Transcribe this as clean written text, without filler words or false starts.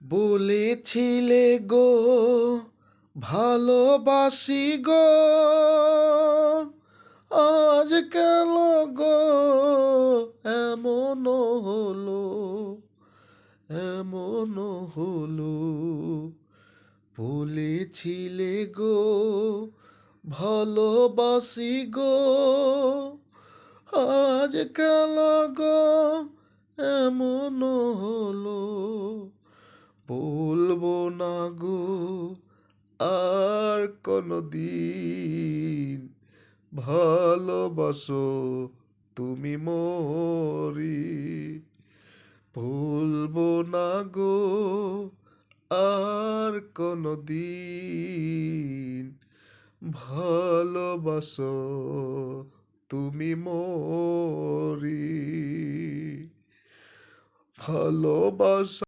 বলেছিলে গো ভালোবাসি গো, আজ কেন গো এমন হলো, এমন হলো। বলেছিলে গো ভালোবাসি গো, আজ কেন গো এমন হলো। বলবো না গো আর কোনদিন, ভালোবাসো তুমি মরি। ভুলবো না গো আর কোনদিন, ভালোবাসো তুমি মরি। ভালোবাসা